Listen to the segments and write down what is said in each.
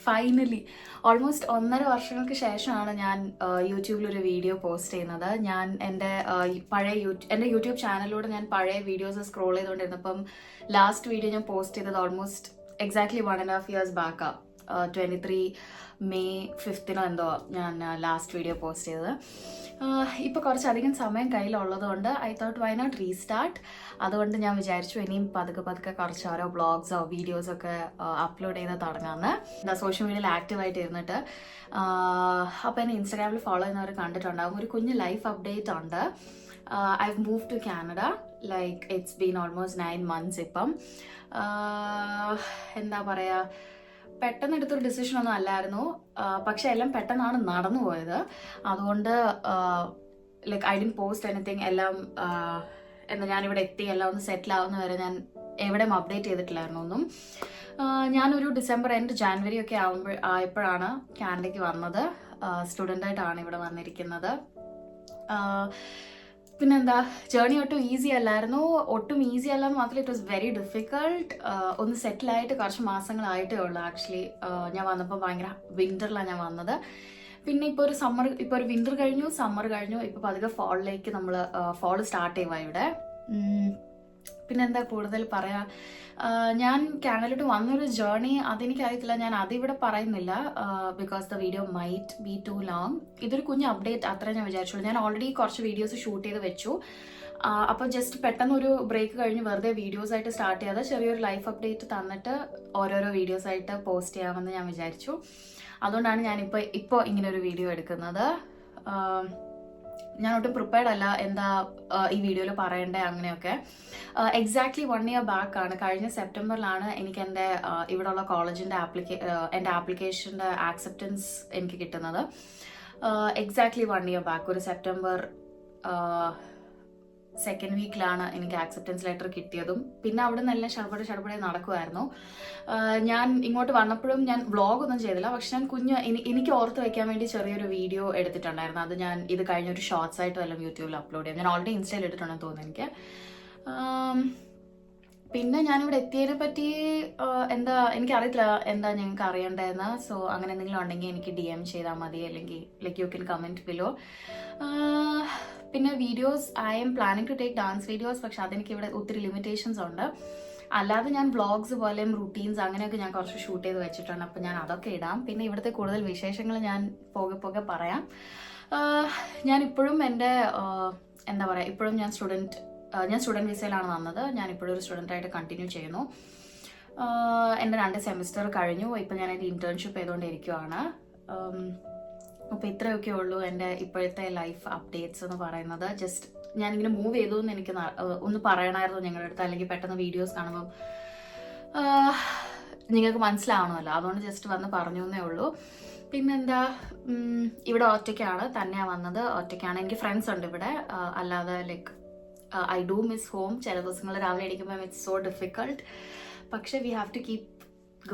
Finally almost 1.5 വർഷങ്ങൾക്ക് ശേഷമാണ് ഞാൻ യൂട്യൂബിലൊരു വീഡിയോ പോസ്റ്റ് ചെയ്യുന്നത്. ഞാൻ എൻ്റെ എൻ്റെ യൂട്യൂബ് ചാനലിലൂടെ ഞാൻ പഴയ വീഡിയോസ് സ്ക്രോൾ ചെയ്തുകൊണ്ടിരുന്നപ്പം ലാസ്റ്റ് വീഡിയോ ഞാൻ പോസ്റ്റ് ചെയ്തത് ഓൾമോസ്റ്റ് എക്സാക്ട്ലി 1.5 ഇയേഴ്സ് ബാക്കാണ്. 23 മെയ് 5 എന്തോ ഞാൻ ലാസ്റ്റ് വീഡിയോ പോസ്റ്റ് ചെയ്തത്. ഇപ്പോൾ കുറച്ചധികം സമയം കയ്യിലുള്ളതുകൊണ്ട് I thought why not restart. അതുകൊണ്ട് ഞാൻ വിചാരിച്ചു ഇനിയും പതുക്കെ കുറച്ച് ഓരോ വ്ളോഗ്സോ വീഡിയോസൊക്കെ അപ്ലോഡ് ചെയ്ത് തുടങ്ങാമെന്ന്. സോഷ്യൽ മീഡിയയിൽ ആക്റ്റീവായിട്ട് ഇരുന്നിട്ട് അപ്പോൾ എന്നെ ഇൻസ്റ്റാഗ്രാമിൽ ഫോളോ ചെയ്യുന്നവർ കണ്ടിട്ടുണ്ടാകും. ഒരു കുഞ്ഞ് ലൈഫ് അപ്ഡേറ്റ് ഉണ്ട്. I've moved to Canada. Like it's been almost 9 months ഇപ്പം. എന്താ പറയുക, പെട്ടെന്ന് എടുത്തൊരു ഡിസിഷൻ ഒന്നും അല്ലായിരുന്നു. പക്ഷെ എല്ലാം പെട്ടെന്നാണ് നടന്നു പോയത്. അതുകൊണ്ട് like I didn't post anything. എല്ലാം എന്താ ഞാനിവിടെ എത്തി എല്ലാം ഒന്ന് സെറ്റിൽ ആവുന്ന വരെ ഞാൻ എവിടെയും അപ്ഡേറ്റ് ചെയ്തിട്ടില്ലായിരുന്നു ഒന്നും. ഞാനൊരു ഡിസംബർ എൻഡ് ജാനുവരി ഒക്കെ ആയപ്പോഴാണ് കാനഡയ്ക്ക് വന്നത്. സ്റ്റുഡൻ്റായിട്ടാണ് ഇവിടെ വന്നിരിക്കുന്നത്. പിന്നെന്താ, ജേർണി ഒട്ടും ഈസി അല്ലായിരുന്നു. ഒട്ടും ഈസി അല്ലാന്ന് മാത്രമല്ല ഇറ്റ് വാസ് വെരി ഡിഫിക്കൾട്ട്. ഒന്ന് സെറ്റിലായിട്ട് കുറച്ച് മാസങ്ങളായിട്ടേ ഉള്ളൂ. ആക്ച്വലി ഞാൻ വന്നപ്പോൾ ഭയങ്കര വിൻ്ററിലാണ് ഞാൻ വന്നത്. പിന്നെ ഇപ്പോൾ ഒരു വിൻ്റർ കഴിഞ്ഞു, സമ്മർ കഴിഞ്ഞു, ഇപ്പോൾ പതുക്കെ ഫാളിലേക്ക് നമ്മൾ ഫാൾ സ്റ്റാർട്ട് ചെയ്യുക ഇവിടെ. പിന്നെന്താ കൂടുതൽ പറയാ, ഞാൻ കാനഡയിലോട്ട് വന്നൊരു ജേർണി അതെനിക്കറിയത്തില്ല, ഞാൻ അതിവിടെ പറയുന്നില്ല. Because the video might be too long. ഇതൊരു കുഞ്ഞ് അപ്ഡേറ്റ് അത്രേ ഞാൻ വിചാരിച്ചുള്ളൂ. ഞാൻ ഓൾറെഡി കുറച്ച് വീഡിയോസ് ഷൂട്ട് ചെയ്ത് വെച്ചു. അപ്പോൾ ജസ്റ്റ് പെട്ടെന്നൊരു ബ്രേക്ക് കഴിഞ്ഞ് വെറുതെ വീഡിയോസ് ആയിട്ട് സ്റ്റാർട്ട് ചെയ്യാതെ ചെറിയൊരു ലൈഫ് അപ്ഡേറ്റ് തന്നിട്ട് ഓരോരോ വീഡിയോസ് ആയിട്ട് പോസ്റ്റ് ചെയ്യാമെന്ന് ഞാൻ വിചാരിച്ചു. അതുകൊണ്ടാണ് ഞാനിപ്പോൾ ഇങ്ങനെ ഒരു വീഡിയോ എടുക്കുന്നത്. ഞാൻ ഒട്ടും പ്രിപ്പയർഡ് അല്ല എന്താ ഈ വീഡിയോയിൽ പറയണ്ടേ അങ്ങനെയൊക്കെ. എക്സാക്ട്ലി 1 ഇയർ ബാക്ക് ആണ്, കഴിഞ്ഞ സെപ്റ്റംബറിലാണ് എനിക്ക് എൻ്റെ ഇവിടെയുള്ള കോളേജിൻ്റെ എൻ്റെ ആപ്ലിക്കേഷൻ്റെ ആക്സെപ്റ്റൻസ് എനിക്ക് കിട്ടുന്നത്. എക്സാക്ട്ലി 1 ഇയർ ബാക്ക്, ഒരു സെപ്റ്റംബർ 2nd വീക്കിലാണ് എനിക്ക് ആക്സെപ്റ്റൻസ് ലെറ്റർ കിട്ടിയതും. പിന്നെ അവിടെ നിന്നെല്ലാം ഷടപടെ നടക്കുമായിരുന്നു. ഞാൻ ഇങ്ങോട്ട് വന്നപ്പോഴും ഞാൻ വ്ളോഗൊന്നും ചെയ്തില്ല. പക്ഷെ ഞാൻ എനിക്ക് ഓർത്ത് വെക്കാൻ വേണ്ടി ചെറിയൊരു വീഡിയോ എടുത്തിട്ടുണ്ടായിരുന്നു. അത് ഞാൻ ഇത് കഴിഞ്ഞൊരു ഷോർട്സ് ആയിട്ട് വല്ലതും യൂട്യൂബിൽ അപ്ലോഡ് ചെയ്യാം. ഞാൻ ഓൾറെഡി ഇൻസ്റ്റയിൽ ഇട്ടിട്ടുണ്ടെന്ന് തോന്നുന്നു എനിക്ക്. പിന്നെ ഞാനിവിടെ എത്തിയതിനെ പറ്റി എനിക്കറിയത്തില്ല എന്താ ഞങ്ങൾക്ക് അറിയണ്ടതെന്ന്. സോ അങ്ങനെ എന്തെങ്കിലും ഉണ്ടെങ്കിൽ എനിക്ക് DM ചെയ്താൽ മതി, അല്ലെങ്കിൽ like you can comment below. പിന്നെ videos I am planning to take dance videos. പക്ഷെ അതെനിക്ക് ഇവിടെ ഒത്തിരി ലിമിറ്റേഷൻസ് ഉണ്ട്. അല്ലാതെ ഞാൻ വ്ളോഗ്സ് പോലെയും റുട്ടീൻസ് അങ്ങനെയൊക്കെ ഞാൻ കുറച്ച് ഷൂട്ട് ചെയ്ത് വെച്ചിട്ടുണ്ട്. അപ്പോൾ ഞാൻ അതൊക്കെ ഇടാം. പിന്നെ ഇവിടുത്തെ കൂടുതൽ വിശേഷങ്ങൾ ഞാൻ പോകെ പറയാം. ഞാനിപ്പോഴും എൻ്റെ എന്താ പറയുക, ഇപ്പോഴും ഞാൻ സ്റ്റുഡൻറ്റ് വിസയിലാണ് വന്നത്. ഞാൻ ഇപ്പോഴും ഒരു സ്റ്റുഡൻ്റായിട്ട് കണ്ടിന്യൂ ചെയ്യുന്നു. എൻ്റെ 2 സെമിസ്റ്റർ കഴിഞ്ഞു. ഇപ്പം ഞാൻ എൻ്റെ ഇൻറ്റേൺഷിപ്പ് ചെയ്തുകൊണ്ടിരിക്കുകയാണ്. അപ്പോൾ ഇത്രയൊക്കെ ഉള്ളൂ എൻ്റെ ഇപ്പോഴത്തെ ലൈഫ് അപ്ഡേറ്റ്സ് എന്ന് പറയുന്നത്. ജസ്റ്റ് ഞാനിങ്ങനെ മൂവ് ചെയ്തു എന്ന് എനിക്ക് ഒന്ന് പറയണമായിരുന്നു നിങ്ങളുടെ അടുത്ത്. അല്ലെങ്കിൽ പെട്ടെന്ന് വീഡിയോസ് കാണുമ്പം നിങ്ങൾക്ക് മനസ്സിലാവണമല്ലോ, അതുകൊണ്ട് ജസ്റ്റ് വന്ന് പറഞ്ഞു എന്നേ ഉള്ളൂ. പിന്നെന്താ, ഇവിടെ ഒറ്റയ്ക്കാണ്, തന്നെയാണ് വന്നത്, ഒറ്റയ്ക്കാണ്. എനിക്ക് ഫ്രണ്ട്സ് ഉണ്ട് ഇവിടെ. അല്ലാതെ like I do miss home. ചില ദിവസങ്ങൾ രാവിലെ എണീക്കുമ്പോൾ ഇറ്റ്സ് സോ ഡിഫിക്കൾട്ട്. പക്ഷെ we have to keep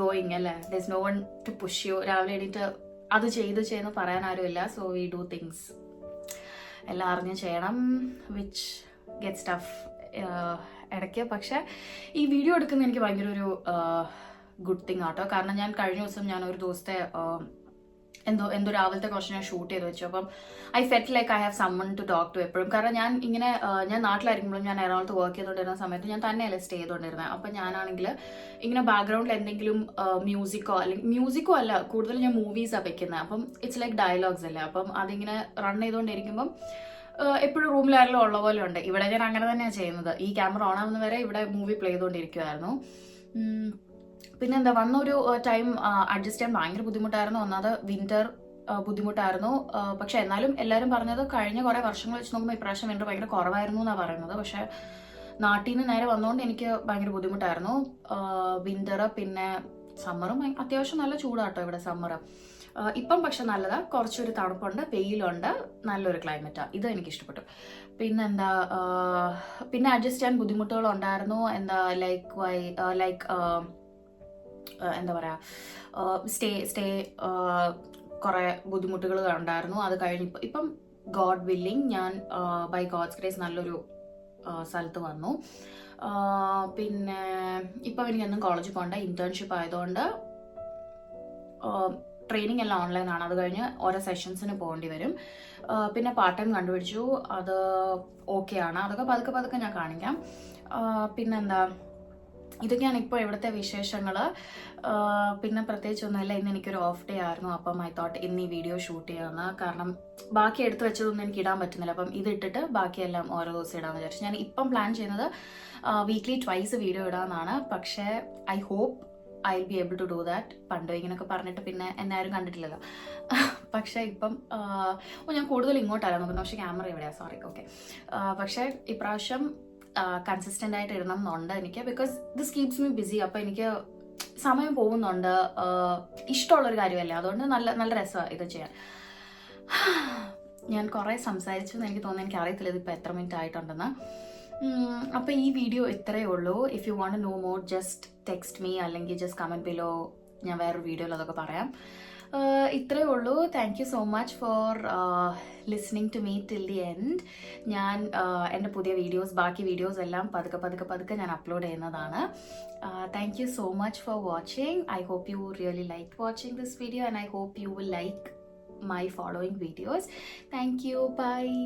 going അല്ലേ. There is no one to push you. രാവിലെ എണീറ്റ് അത് ചെയ്യുന്നു പറയാൻ ആരുമില്ല. സോ വി ഡു തിങ്സ് എല്ലാം അറിഞ്ഞ് ചെയ്യണം, വിച്ച് ഗെറ്റ്സ് ടഫ് ഇടയ്ക്ക്. പക്ഷെ ഈ വീഡിയോ എടുക്കുന്ന എനിക്ക് ഭയങ്കര ഒരു ഗുഡ് തിങ് ആട്ടോ. കാരണം ഞാൻ കഴിഞ്ഞ ദിവസം ഞാൻ ഒരു ദിവസത്തെ എന്തോ രാവിലത്തെ കുറച്ച് ഞാൻ ഷൂട്ട് ചെയ്ത് വെച്ചു. അപ്പം I felt like I have someone to talk to എപ്പോഴും. കാരണം ഞാൻ നാട്ടിലായിരിക്കുമ്പോഴും ഞാൻ എറണാകുളത്ത് വർക്ക് ചെയ്തുകൊണ്ടിരുന്ന സമയത്ത് ഞാൻ തന്നെയല്ലേ സ്റ്റേ ചെയ്തുകൊണ്ടിരുന്നത്. അപ്പം ഞാനാണെങ്കിൽ ഇങ്ങനെ ബാക്ക്ഗ്രൗണ്ടിൽ എന്തെങ്കിലും മ്യൂസിക്കോ അല്ല, കൂടുതൽ ഞാൻ മൂവീസാണ് വെക്കുന്നത്. അപ്പം ഇറ്റ്സ് ലൈക്ക് ഡയലോഗ്സ് അല്ലേ. അപ്പം അതിങ്ങനെ റൺ ചെയ്തുകൊണ്ടിരിക്കുമ്പം എപ്പോഴും റൂമിലാരെങ്കിലും ഉള്ള പോലെ ഉണ്ട്. ഇവിടെ ഞാൻ അങ്ങനെ തന്നെയാണ് ചെയ്യുന്നത്. ഈ ക്യാമറ ഓൺ ആവുന്ന വരെ ഇവിടെ മൂവി പ്ലേ ചെയ്തുകൊണ്ടിരിക്കുമായിരുന്നു. പിന്നെന്താ, വന്നൊരു ടൈം അഡ്ജസ്റ്റ് ചെയ്യാൻ ഭയങ്കര ബുദ്ധിമുട്ടായിരുന്നു. ഒന്നാമത് വിന്റർ ബുദ്ധിമുട്ടായിരുന്നു. പക്ഷെ എന്നാലും എല്ലാവരും പറഞ്ഞത് കഴിഞ്ഞ കുറേ വർഷങ്ങൾ വെച്ച് നോക്കുമ്പോൾ ഇപ്രാവശ്യം വിന്റർ ഭയങ്കര കുറവായിരുന്നു എന്നാണ് പറയുന്നത്. പക്ഷെ നാട്ടിൽ നിന്ന് നേരെ വന്നുകൊണ്ട് എനിക്ക് ഭയങ്കര ബുദ്ധിമുട്ടായിരുന്നു വിന്റർ. പിന്നെ സമ്മറും അത്യാവശ്യം നല്ല ചൂടാട്ടോ ഇവിടെ സമ്മർ. ഇപ്പം പക്ഷെ നല്ലതാ, കുറച്ചൊരു തണുപ്പുണ്ട്, വെയിലുണ്ട്, നല്ലൊരു ക്ലൈമറ്റാണ്. ഇത് എനിക്ക് ഇഷ്ടപ്പെട്ടു. പിന്നെന്താ, പിന്നെ അഡ്ജസ്റ്റ് ചെയ്യാൻ ബുദ്ധിമുട്ടുകളുണ്ടായിരുന്നു. എന്താ പറയുക, സ്റ്റേ കുറേ ബുദ്ധിമുട്ടുകൾ ഉണ്ടായിരുന്നു. അത് കഴിഞ്ഞ് ഇപ്പം ഗോഡ് വില്ലിങ് ഞാൻ ബൈ ഗോഡ്സ് ഗ്രേസ് നല്ലൊരു സ്ഥലത്ത് വന്നു. പിന്നെ ഇപ്പം എനിക്കൊന്നും കോളേജിൽ പോകണ്ട, ഇന്റേൺഷിപ്പ് ആയതുകൊണ്ട് ട്രെയിനിങ് എല്ലാം ഓൺലൈനാണ്. അത് കഴിഞ്ഞ് ഓരോ സെഷൻസിന് പോകേണ്ടി വരും. പിന്നെ പാർട്ട് ടൈം കണ്ടുപിടിച്ചു, അത് ഓക്കെയാണ്. അതൊക്കെ പതുക്കെ പതുക്കെ ഞാൻ കാണിക്കാം. പിന്നെന്താ, ഇതൊക്കെയാണ് ഇപ്പോൾ ഇവിടുത്തെ വിശേഷങ്ങൾ. പിന്നെ പ്രത്യേകിച്ചൊന്നുമില്ല. ഇന്ന് എനിക്കൊരു ഓഫ് ഡേ ആയിരുന്നു. അപ്പം ഐ തോട്ട് ഇന്ന് ഈ വീഡിയോ ഷൂട്ട് ചെയ്യാമെന്ന്. കാരണം ബാക്കി എടുത്തു വെച്ചതൊന്നും എനിക്ക് ഇടാൻ പറ്റുന്നില്ല. അപ്പം ഇതിട്ടിട്ട് ബാക്കിയെല്ലാം ഓരോ ദിവസം ഇടാമെന്ന് വിചാരിച്ചു. ഞാൻ ഇപ്പം പ്ലാൻ ചെയ്യുന്നത് വീക്ക്ലി ട്വൈസ് വീഡിയോ ഇടാമെന്നാണ്. പക്ഷേ I hope I will be able to do that. പണ്ട് ഇങ്ങനെയൊക്കെ പറഞ്ഞിട്ട് പിന്നെ എന്നെ ആരും കണ്ടിട്ടില്ലല്ലോ. പക്ഷേ ഇപ്പം ഞാൻ കൂടുതൽ ഇങ്ങോട്ടാണ് നോക്കുന്നത്. പക്ഷേ ക്യാമറ എവിടെയാണ്, സോറി. ഓക്കെ. പക്ഷേ ഇപ്രാവശ്യം കൺസിസ്റ്റൻ്റ് ആയിട്ട് ഇടണം എന്നുണ്ട് എനിക്ക്. Because this keeps me busy. അപ്പോൾ എനിക്ക് സമയം പോകുന്നുണ്ട്. ഇഷ്ടമുള്ളൊരു കാര്യമല്ലേ, അതുകൊണ്ട് നല്ല രസമാണ് ഇത് ചെയ്യാൻ. ഞാൻ കുറേ സംസാരിച്ചു എന്ന് എനിക്ക് തോന്നുന്നു. എനിക്ക് അറിയത്തില്ല ഇതിപ്പോൾ എത്ര മിനിറ്റ് ആയിട്ടുണ്ടെന്ന്. അപ്പോൾ ഈ വീഡിയോ ഇത്രയേ ഉള്ളൂ. If you want to know more just text me, അല്ലെങ്കിൽ ജസ്റ്റ് കമൻറ്റ് ബിലോ. ഞാൻ വേറൊരു വീഡിയോയിൽ അതൊക്കെ പറയാം. ഇത്രയേ ഉള്ളൂ. Thank you so much for listening to me till the end. ഞാൻ എൻ്റെ പുതിയ വീഡിയോസ്, ബാക്കി വീഡിയോസ് എല്ലാം പതുക്കെ ഞാൻ അപ്ലോഡ് ചെയ്യുന്നതാണ്. Thank you so much for watching. I hope you really like watching this video and I hope you will like my following videos. Thank you. Bye.